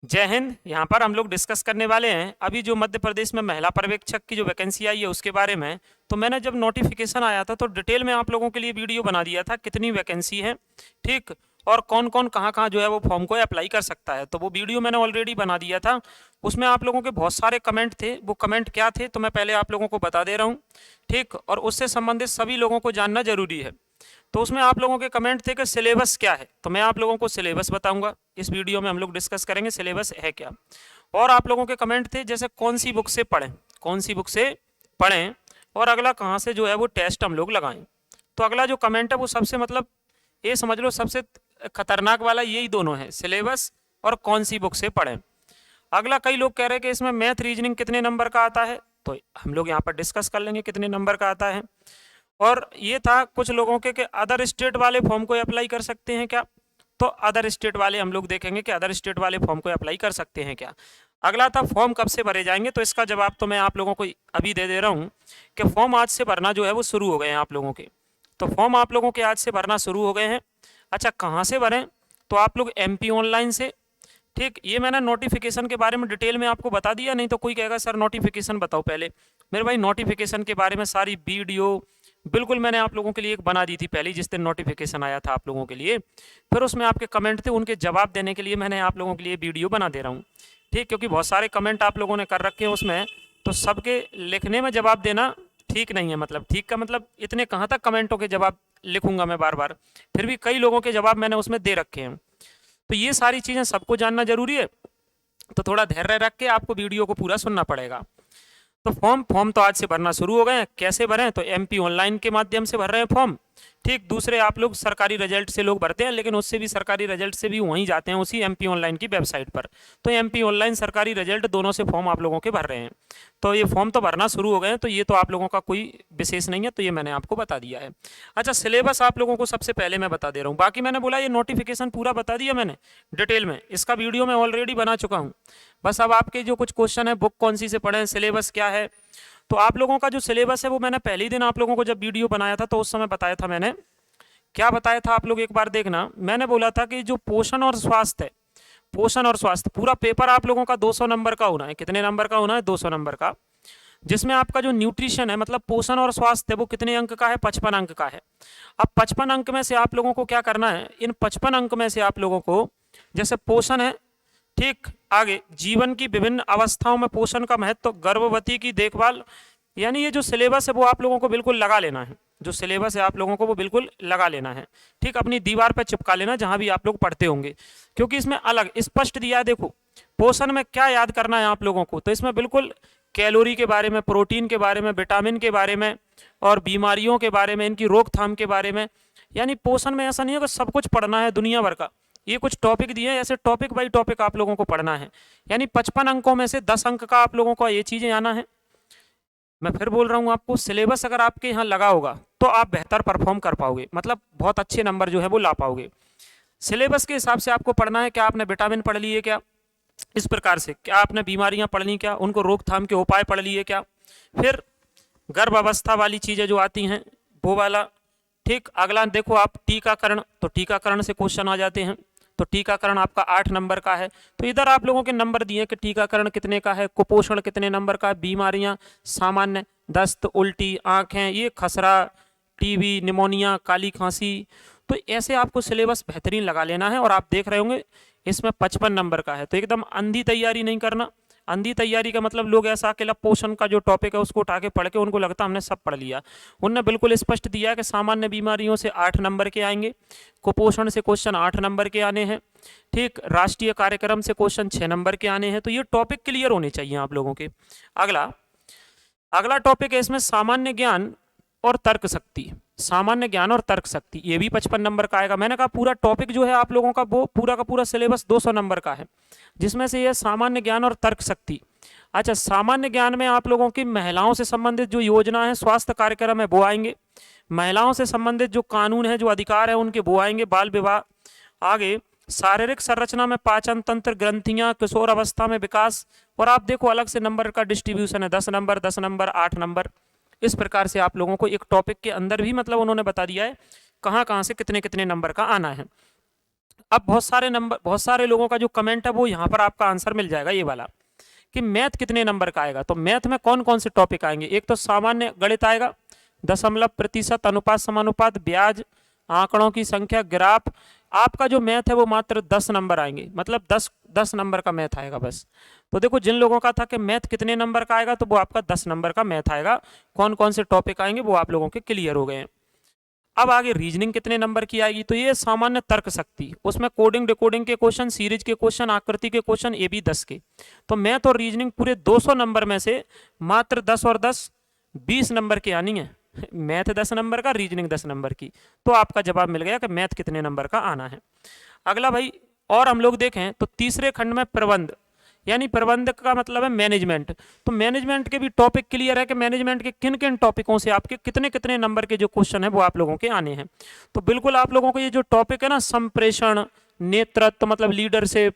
जय हिंद। यहाँ पर हम लोग डिस्कस करने वाले हैं अभी जो मध्य प्रदेश में महिला पर्यवेक्षक की जो वैकेंसी आई है उसके बारे में। तो मैंने जब नोटिफिकेशन आया था तो डिटेल में आप लोगों के लिए वीडियो बना दिया था कितनी वैकेंसी है, ठीक, और कौन कौन कहाँ कहाँ जो है वो फॉर्म को अप्लाई कर सकता है। तो वो वीडियो मैंने ऑलरेडी बना दिया था। उसमें आप लोगों के बहुत सारे कमेंट थे। वो कमेंट क्या थे तो मैं पहले आप लोगों को बता दे रहा हूँ, ठीक, और उससे संबंधित सभी लोगों को जानना जरूरी है। तो उसमें आप लोगों के कमेंट थे कि सिलेबस क्या है, तो मैं आप लोगों को सिलेबस बताऊंगा। इस वीडियो में हम लोग डिस्कस करेंगे सिलेबस है क्या। और आप लोगों के कमेंट थे जैसे कौन सी बुक से पढ़ें, कौन सी बुक से पढ़ें, और अगला कहाँ से जो है वो टेस्ट हम लोग लगाएं। तो अगला जो कमेंट है वो सबसे मतलब ये समझ लो सबसे खतरनाक वाला यही दोनों है, सिलेबस और कौन सी बुक से पढ़ें। अगला कई लोग कह रहे हैं कि इसमें मैथ रीजनिंग कितने नंबर का आता है, तो हम लोग यहाँ पर डिस्कस कर लेंगे कितने नंबर का आता है। और ये था कुछ लोगों के कि अदर स्टेट वाले फॉर्म को अप्लाई कर सकते हैं क्या, तो अदर स्टेट वाले हम लोग देखेंगे कि अदर स्टेट वाले फॉर्म को अप्लाई कर सकते हैं क्या। अगला था फॉर्म कब से भरे जाएंगे, तो इसका जवाब तो मैं आप लोगों को अभी दे दे रहा हूँ कि फॉर्म आज से भरना जो है वो शुरू हो गए हैं आप लोगों के। तो फॉर्म आप लोगों के आज से भरना शुरू हो गए हैं। अच्छा, कहाँ से भरें, तो आप लोग MP ऑनलाइन से, ठीक। ये मैंने नोटिफिकेशन के बारे में डिटेल में आपको बता दिया, नहीं तो कोई कहेगा सर नोटिफिकेशन बताओ पहले। मेरे भाई नोटिफिकेशन के बारे में सारी वीडियो बिल्कुल मैंने आप लोगों के लिए एक बना दी थी पहले जिस दिन नोटिफिकेशन आया था आप लोगों के लिए। फिर उसमें आपके कमेंट थे, उनके जवाब देने के लिए मैंने आप लोगों के लिए वीडियो बना दे रहा हूँ, ठीक, क्योंकि बहुत सारे कमेंट आप लोगों ने कर रखे हैं उसमें। तो सबके लिखने में जवाब देना ठीक नहीं है, मतलब ठीक का मतलब इतने कहाँ तक कमेंटों के जवाब लिखूंगा मैं बार बार। फिर भी कई लोगों के जवाब मैंने उसमें दे रखे हैं। तो ये सारी चीज़ें सबको जानना जरूरी है, तो थोड़ा धैर्य रख के आपको वीडियो को पूरा सुनना पड़ेगा। तो फॉर्म फॉर्म तो आज से भरना शुरू हो गए हैं। कैसे भरें, तो MP ऑनलाइन के माध्यम से भर रहे हैं फॉर्म, ठीक। दूसरे आप लोग सरकारी रिजल्ट से लोग भरते हैं, लेकिन उससे भी सरकारी रिजल्ट से भी वहीं जाते हैं उसी MP ऑनलाइन की वेबसाइट पर। तो MP ऑनलाइन सरकारी रिजल्ट दोनों से फॉर्म आप लोगों के भर रहे हैं। तो ये फॉर्म तो भरना शुरू हो गए हैं, तो ये तो आप लोगों का कोई विशेष नहीं है, तो ये मैंने आपको बता दिया है। अच्छा, सिलेबस आप लोगों को सबसे पहले मैं बता दे रहा हूँ, बाकी मैंने बोला ये नोटिफिकेशन पूरा बता दिया मैंने डिटेल में, इसका वीडियो मैं ऑलरेडी बना चुका हूँ। बस अब आपके जो कुछ क्वेश्चन है बुक कौन सी से पढ़ें, सिलेबस क्या है, तो आप लोगों का जो सिलेबस है वो मैंने पहले ही दिन आप लोगों को जब वीडियो बनाया था तो उस समय बताया था। मैंने क्या बताया था आप लोग एक बार देखना। मैंने बोला था कि जो पोषण और स्वास्थ्य है, पोषण और स्वास्थ्य पूरा पेपर आप लोगों का 200 नंबर का होना है। कितने नंबर का होना है, 200 नंबर का। जिसमें आपका जो न्यूट्रिशन है मतलब पोषण और स्वास्थ्य है वो कितने अंक का है, 55 अंक का है। अब 55 अंक में से आप लोगों को क्या करना है, इन 55 अंक में से आप लोगों को जैसे पोषण है, ठीक, आगे जीवन की विभिन्न अवस्थाओं में पोषण का महत्व, गर्भवती की देखभाल, यानी ये जो सिलेबस है वो आप लोगों को बिल्कुल लगा लेना है। जो सिलेबस है आप लोगों को वो बिल्कुल लगा लेना है, ठीक, अपनी दीवार पर चिपका लेना जहां भी आप लोग पढ़ते होंगे, क्योंकि इसमें अलग स्पष्ट दिया है। देखो पोषण में क्या याद करना है आप लोगों को, तो इसमें बिल्कुल कैलोरी के बारे में, प्रोटीन के बारे में, विटामिन के बारे में, और बीमारियों के बारे में, इनकी रोकथाम के बारे में। यानी पोषण में ऐसा नहीं है कि सब कुछ पढ़ना है दुनिया भर का, ये कुछ टॉपिक दिए हैं, ऐसे टॉपिक बाई टॉपिक आप लोगों को पढ़ना है। यानी 55 अंकों में से 10 अंक का आप लोगों को ये चीज़ें आना है। मैं फिर बोल रहा हूँ आपको, सिलेबस अगर आपके यहाँ लगा होगा तो आप बेहतर परफॉर्म कर पाओगे, मतलब बहुत अच्छे नंबर जो है वो ला पाओगे। सिलेबस के हिसाब से आपको पढ़ना है। क्या आपने विटामिन पढ़ लिए क्या, इस प्रकार से, क्या आपने बीमारियां पढ़ ली क्या, उनको रोकथाम के उपाय पढ़ लिए क्या, फिर गर्भ अवस्था वाली चीज़ें जो आती हैं वो वाला, ठीक। अगला देखो आप टीकाकरण, तो टीकाकरण से क्वेश्चन आ जाते हैं। तो टीकाकरण आपका 8 नंबर का है। तो इधर आप लोगों के नंबर दिए कि टीकाकरण कितने का है, कुपोषण कितने नंबर का है, बीमारियां सामान्य, दस्त, उल्टी, आँखें, ये खसरा, TB, निमोनिया, काली खांसी। तो ऐसे आपको सिलेबस बेहतरीन लगा लेना है। और आप देख रहे होंगे इसमें 55 नंबर का है, तो एकदम अंधी तैयारी नहीं करना। अंधी तैयारी का मतलब लोग ऐसा अकेला पोषण का जो टॉपिक है उसको उठा के पढ़ के उनको लगता हमने सब पढ़ लिया। उनने बिल्कुल स्पष्ट दिया है कि सामान्य बीमारियों से 8 नंबर के आएंगे, कुपोषण से क्वेश्चन 8 नंबर के आने हैं, ठीक। राष्ट्रीय कार्यक्रम से क्वेश्चन 6 नंबर के आने हैं। तो ये टॉपिक क्लियर होने चाहिए आप लोगों के। अगला अगला टॉपिक है इसमें सामान्य ज्ञान और तर्क शक्ति। सामान्य ज्ञान और तर्क शक्ति, ये भी 55 नंबर का आएगा। मैंने कहा पूरा टॉपिक जो है आप लोगों का वो पूरा का पूरा सिलेबस 200 नंबर का है, जिसमें से ये सामान्य ज्ञान और तर्क शक्ति। अच्छा, सामान्य ज्ञान में आप लोगों की महिलाओं से संबंधित जो योजना है, स्वास्थ्य कार्यक्रम है वो आएंगे। महिलाओं से संबंधित जो कानून है, जो अधिकार है उनके वो आएंगे, बाल विवाह। आगे शारीरिक संरचना में पाचन तंत्र, ग्रंथियां, किशोर अवस्था में विकास। और आप देखो अलग से नंबर का डिस्ट्रीब्यूशन है, 10 नंबर, 10 नंबर, 8 नंबर। इस प्रकार से आप लोगों को एक टॉपिक के अंदर भी मतलब उन्होंने बता दिया है कहाँ कहाँ से कितने कितने नंबर का आना है। अब बहुत सारे लोगों का जो कमेंट है वो यहाँ पर आपका आंसर मिल जाएगा, ये वाला, कि मैथ कितने नंबर का आएगा। तो मैथ में कौन कौन से टॉपिक आएंगे? एक तो सामान्य गणित आएगा, दशमलव, प्रतिशत, अनुपात, समानुपात, ब्याज, आंकड़ों की संख्या, ग्राफ। आपका जो मैथ है वो मात्र 10 नंबर आएंगे, मतलब 10 नंबर का मैथ आएगा बस। तो देखो, जिन लोगों का था कि मैथ कितने नंबर का आएगा, तो वो आपका 10 नंबर का मैथ आएगा। कौन कौन से टॉपिक आएंगे वो आप लोगों के क्लियर हो गए हैं। अब आगे रीजनिंग कितने नंबर की आएगी? तो ये सामान्य तर्क शक्ति, उसमें कोडिंग डिकोडिंग के क्वेश्चन, सीरीज के क्वेश्चन, आकृति के क्वेश्चन, ये भी 10 के। तो मैथ और रीजनिंग पूरे 200 नंबर में से मात्र 10 और 10 20 नंबर की आनी है। मैथ 10 नंबर का, रीजनिंग 10 नंबर की। तो आपका जवाब मिल गया कि मैथ कितने नंबर का आना है। अगला भाई, और हम लोग देखें तो तीसरे खंड में प्रबंध, यानी प्रबंध का मतलब है मैनेजमेंट। तो मैनेजमेंट के भी टॉपिक क्लियर है कि मैनेजमेंट के किन किन टॉपिकों से आपके कितने कितने नंबर के जो क्वेश्चन है वो आप लोगों के आने हैं। तो बिल्कुल आप लोगों को ये जो टॉपिक है ना, संप्रेषण, नेतृत्व मतलब लीडरशिप,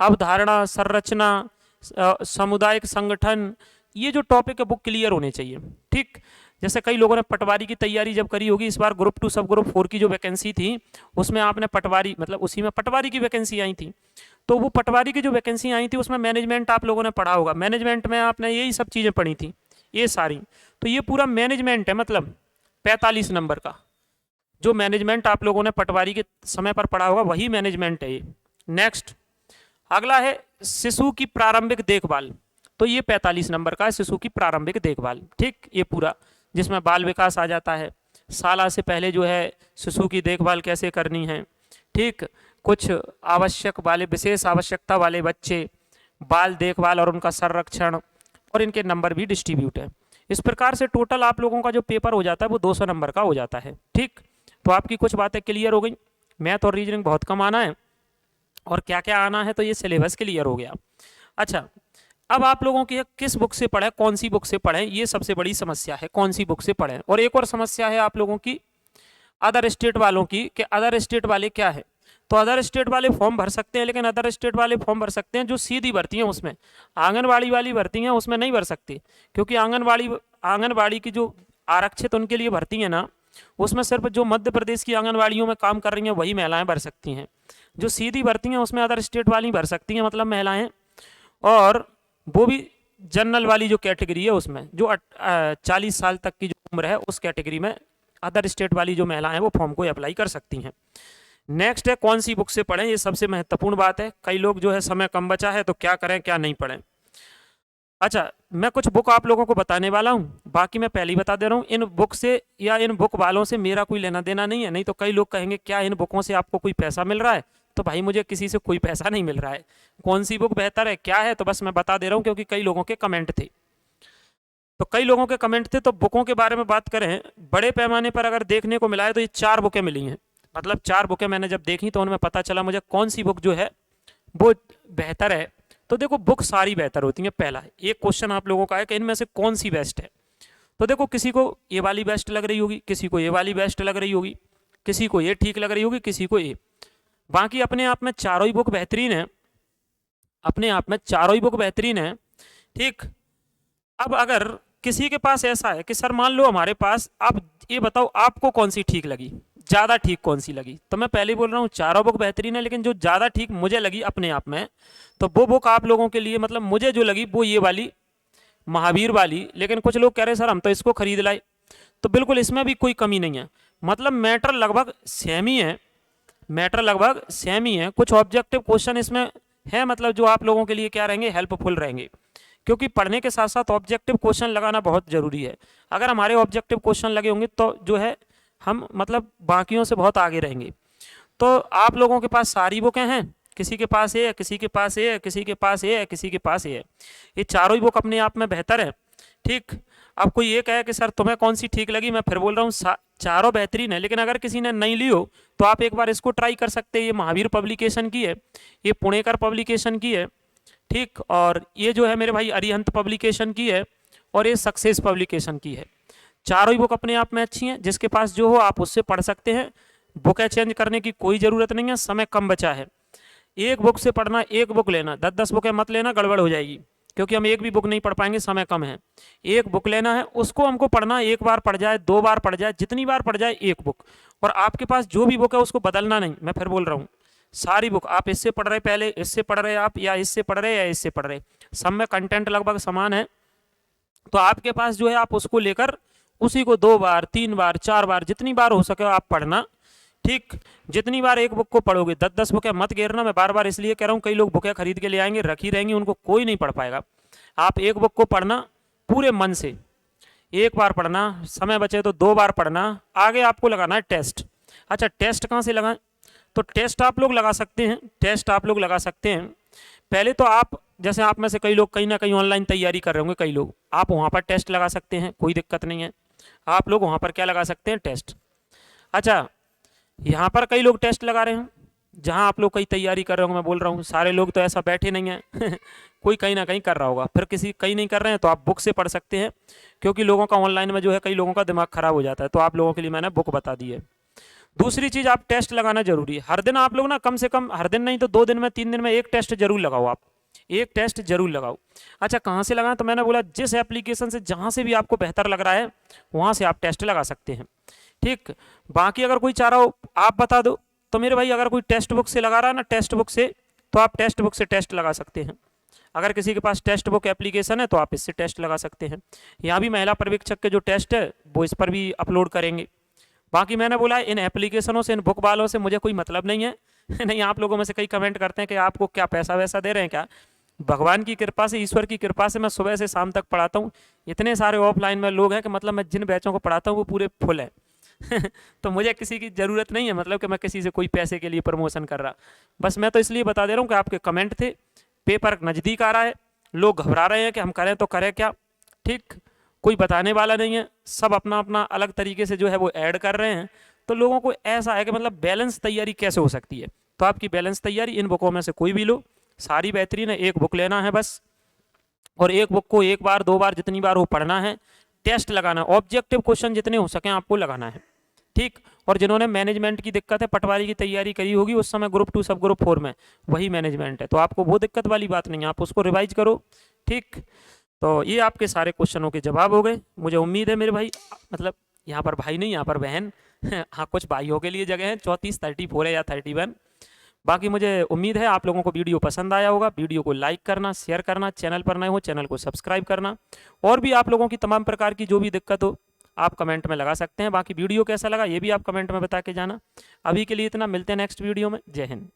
अवधारणा, संरचना, सामुदायिक संगठन, ये जो टॉपिक है वो क्लियर होने चाहिए। ठीक, जैसे कई लोगों ने पटवारी की तैयारी जब करी होगी इस बार, ग्रुप 2 सब ग्रुप 4 की जो वैकेंसी थी उसमें आपने पटवारी, मतलब उसी में पटवारी की वैकेंसी आई थी। तो वो पटवारी की जो वैकेंसी आई थी उसमें मैनेजमेंट आप लोगों ने पढ़ा होगा। मैनेजमेंट में आपने यही सब चीज़ें पढ़ी थी, ये सारी। तो ये पूरा मैनेजमेंट है, मतलब 45 नंबर का जो मैनेजमेंट आप लोगों ने पटवारी के समय पर पढ़ा होगा, वही मैनेजमेंट है ये। नेक्स्ट, अगला है शिशु की प्रारंभिक देखभाल। तो ये 45 नंबर का है, शिशु की प्रारंभिक देखभाल। ठीक, ये पूरा जिसमें बाल विकास आ जाता है, साल से पहले जो है शिशु की देखभाल कैसे करनी है। ठीक, कुछ आवश्यक वाले, विशेष आवश्यकता वाले बच्चे, बाल देखभाल और उनका संरक्षण, और इनके नंबर भी डिस्ट्रीब्यूट है। इस प्रकार से टोटल आप लोगों का जो पेपर हो जाता है वो 200 नंबर का हो जाता है। ठीक, तो आपकी कुछ बातें क्लियर हो गई। मैथ और रीजनिंग बहुत कम आना है, और क्या क्या आना है तो ये सिलेबस क्लियर हो गया। अच्छा, अब आप लोगों की किस बुक से पढ़ें, कौन सी बुक से पढ़ें, ये सबसे बड़ी समस्या है, कौन सी बुक से पढ़ें। और एक और समस्या है आप लोगों की अदर स्टेट वालों की, कि अदर स्टेट वाले क्या है। तो अदर स्टेट वाले फॉर्म भर सकते हैं, लेकिन अदर स्टेट वाले फॉर्म भर सकते हैं जो सीधी भर्ती हैं, उसमें आंगनवाड़ी वाली भर्ती हैं उसमें नहीं भर सकते, क्योंकि आंगनवाड़ी की जो आरक्षित उनके लिए भर्ती है ना, उसमें सिर्फ जो मध्य प्रदेश की आंगनवाड़ियों में काम कर रही हैं वही महिलाएं भर सकती हैं। जो सीधी भर्ती हैं उसमें अदर स्टेट वाली भर सकती हैं, मतलब महिलाएं, और वो भी जनरल वाली जो कैटेगरी है उसमें, जो 40 साल तक की जो उम्र है उस कैटेगरी में अदर स्टेट वाली जो महिलाएं हैं वो फॉर्म को अप्लाई कर सकती हैं। नेक्स्ट है कौन सी बुक से पढ़ें, ये सबसे महत्वपूर्ण बात है। कई लोग जो है समय कम बचा है तो क्या करें क्या नहीं पढ़ें। अच्छा, मैं कुछ बुक आप लोगों को बताने वाला हूँ, बाकी मैं पहले ही बता दे रहा हूँ, इन बुक से या इन बुक वालों से मेरा कोई लेना देना नहीं है। नहीं तो कई लोग कहेंगे क्या इन बुकों से आपको कोई पैसा मिल रहा है। तो भाई मुझे किसी से कोई पैसा नहीं मिल रहा है। कौन सी बुक बेहतर है क्या है तो बस मैं बता दे रहा हूँ, क्योंकि कई लोगों के कमेंट थे। तो कई लोगों के कमेंट थे, तो बुकों के बारे में बात करें, बड़े पैमाने पर अगर देखने को मिला है तो ये 4 बुकें मिली हैं। मतलब 4 बुकें मैंने जब देखी तो उनमें पता चला मुझे कौन सी बुक जो है वो बेहतर है। तो देखो, बुक सारी बेहतर होती हैं। पहला एक क्वेश्चन आप लोगों का है कि इनमें से कौन सी बेस्ट है। तो देखो, किसी को ये वाली बेस्ट लग रही होगी, किसी को ये वाली बेस्ट लग रही होगी, किसी को ये ठीक लग रही होगी, किसी को ये। बाकी अपने आप में चारों ही बुक बेहतरीन है, अपने आप में चारों ही बुक बेहतरीन है। ठीक, अब अगर किसी के पास ऐसा है कि सर मान लो हमारे पास, आप ये बताओ आपको कौन सी ठीक लगी, ज़्यादा ठीक कौन सी लगी। तो मैं पहले बोल रहा हूँ चारों बुक बेहतरीन है, लेकिन जो ज़्यादा ठीक मुझे लगी अपने आप में, तो वो बुक आप लोगों के लिए, मतलब मुझे जो लगी वो ये वाली महावीर वाली। लेकिन कुछ लोग कह रहे सर हम तो इसको खरीद लाए, तो बिल्कुल इसमें भी कोई कमी नहीं है। मतलब मैटर लगभग सेम ही है, मैटर लगभग सेम ही है। कुछ ऑब्जेक्टिव क्वेश्चन इसमें है, मतलब जो आप लोगों के लिए क्या रहेंगे, हेल्पफुल रहेंगे, क्योंकि पढ़ने के साथ साथ ऑब्जेक्टिव क्वेश्चन लगाना बहुत ज़रूरी है। अगर हमारे ऑब्जेक्टिव क्वेश्चन लगे होंगे तो जो है हम मतलब बाकियों से बहुत आगे रहेंगे। तो आप लोगों के पास सारी बुकें हैं, किसी के पास ये है, किसी के पास ये है, किसी के पास ये है, किसी के पास ये है। ये चारों ही बुक अपने आप में बेहतर है। ठीक, अब कोई ये कहे कि सर तुम्हें कौन सी ठीक लगी, मैं फिर बोल रहा हूँ चारों बेहतरीन है। लेकिन अगर किसी ने नहीं ली हो तो आप एक बार इसको ट्राई कर सकते हैं। ये महावीर पब्लिकेशन की है, ये पुणेकर पब्लिकेशन की है। ठीक, और ये जो है मेरे भाई अरिहंत पब्लिकेशन की है, और ये सक्सेस पब्लिकेशन की है। चारों ही बुक अपने आप में अच्छी हैं, जिसके पास जो हो आप उससे पढ़ सकते हैं। बुकें चेंज करने की कोई ज़रूरत नहीं है, समय कम बचा है। एक बुक से पढ़ना, एक बुक लेना, 10-10 बुकें मत लेना, गड़बड़ हो जाएगी, क्योंकि हम एक भी बुक नहीं पढ़ पाएंगे, समय कम है। एक बुक लेना है, उसको हमको पढ़ना, एक बार पढ़ जाए, 2 बार पढ़ जाए, जितनी बार पढ़ जाए एक बुक। और आपके पास जो भी बुक है उसको बदलना नहीं, मैं फिर बोल रहा हूँ सारी बुक आप इससे पढ़ रहे, पहले इससे पढ़ रहे आप, या इससे पढ़ रहे या इससे पढ़ रहे, सब में कंटेंट लगभग समान है। तो आपके पास जो है आप उसको लेकर उसी को 2 बार 3 बार 4 बार जितनी बार हो सके आप पढ़ना। ठीक, जितनी बार एक बुक को पढ़ोगे, 10-10 बुकें मत घेरना। मैं बार बार इसलिए कह रहा हूँ, कई लोग बुकें खरीद के ले आएंगे, रखी रहेंगी, उनको कोई नहीं पढ़ पाएगा। आप एक बुक को पढ़ना पूरे मन से, एक बार पढ़ना, समय बचे तो 2 बार पढ़ना। आगे आपको लगाना है टेस्ट। अच्छा, टेस्ट कहाँ से लगाएं? तो टेस्ट आप लोग लगा सकते हैं, टेस्ट आप लोग लगा सकते हैं। पहले तो आप, जैसे आप में से कई लोग कहीं ना कहीं ऑनलाइन तैयारी कर रहे होंगे, कई लोग, आप वहाँ पर टेस्ट लगा सकते हैं, कोई दिक्कत नहीं है। आप लोग वहाँ पर क्या लगा सकते हैं? टेस्ट। अच्छा, यहाँ पर कई लोग टेस्ट लगा रहे हैं, जहाँ आप लोग कहीं तैयारी कर रहे होंगे, मैं बोल रहा हूँ सारे लोग तो ऐसा बैठे नहीं हैं कोई कहीं ना कहीं कर रहा होगा। फिर किसी कहीं नहीं कर रहे हैं तो आप बुक से पढ़ सकते हैं, क्योंकि लोगों का ऑनलाइन में जो है कई लोगों का दिमाग खराब हो जाता है। तो आप लोगों के लिए मैंने बुक बता दी है। दूसरी चीज़, आप टेस्ट लगाना जरूरी है। हर दिन आप लोग ना, कम से कम हर दिन नहीं तो 2 दिन में 3 दिन में एक टेस्ट जरूर लगाओ, आप एक टेस्ट जरूर लगाओ। अच्छा, कहाँ से लगाएं? तो मैंने बोला जिस एप्लीकेशन से, जहाँ से भी आपको बेहतर लग रहा है वहाँ से आप टेस्ट लगा सकते हैं। ठीक, बाकी अगर कोई चाह रहा हो आप बता दो। तो मेरे भाई, अगर कोई टेक्स्ट बुक से लगा रहा है ना, टेक्स्ट बुक से, तो आप टेक्स्ट बुक से टेस्ट लगा सकते हैं। अगर किसी के पास टेक्स्ट बुक एप्लीकेशन है तो आप इससे टेस्ट लगा सकते हैं। यहाँ भी महिला पर्यवेक्षक के जो टेस्ट है वो इस पर भी अपलोड करेंगे। बाकी मैंने बोला इन एप्लीकेशनों से, इन बुक वालों से मुझे कोई मतलब नहीं है नहीं, आप लोगों में से कई कमेंट करते हैं कि आपको क्या पैसा वैसा दे रहे हैं क्या? भगवान की कृपा से, ईश्वर की कृपा से मैं सुबह से शाम तक पढ़ाता हूँ। इतने सारे ऑफलाइन में लोग हैं कि मतलब मैं जिन बैचों को पढ़ाता हूँ वो पूरे फुल है तो मुझे किसी की ज़रूरत नहीं है, मतलब कि मैं किसी से कोई पैसे के लिए प्रमोशन कर रहा। बस मैं तो इसलिए बता दे रहा हूँ कि आपके कमेंट थे, पेपर नज़दीक आ रहा है, लोग घबरा रहे हैं कि हम करें तो करें क्या। ठीक, कोई बताने वाला नहीं है, सब अपना अपना अलग तरीके से जो है वो ऐड कर रहे हैं। तो लोगों को ऐसा है कि मतलब बैलेंस तैयारी कैसे हो सकती है। तो आपकी बैलेंस तैयारी इन बुकों में से कोई भी लो, सारी बेहतरीन है। एक बुक लेना है बस, और एक बुक को 1 बार 2 बार जितनी बार हो पढ़ना है, टेस्ट लगाना, ऑब्जेक्टिव क्वेश्चन जितने हो सकें आपको लगाना है। ठीक, और जिन्होंने मैनेजमेंट की दिक्कत है, पटवारी की तैयारी करी होगी उस समय ग्रुप 2 सब ग्रुप 4 में, वही मैनेजमेंट है, तो आपको वो दिक्कत वाली बात नहीं है, आप उसको रिवाइज करो। ठीक, तो ये आपके सारे क्वेश्चनों के जवाब हो गए। मुझे उम्मीद है मेरे भाई, मतलब यहाँ पर भाई नहीं, यहाँ पर बहन हाँ, कुछ भाइयों के लिए जगह है, 34 34 है या 31। बाकी मुझे उम्मीद है आप लोगों को वीडियो पसंद आया होगा। वीडियो को लाइक करना, शेयर करना, चैनल पर नए हो चैनल को सब्सक्राइब करना। और भी आप लोगों की तमाम प्रकार की जो भी दिक्कत हो आप कमेंट में लगा सकते हैं। बाकी वीडियो कैसा लगा ये भी आप कमेंट में बता के जाना। अभी के लिए इतना, मिलते हैं नेक्स्ट वीडियो में। जय हिंद।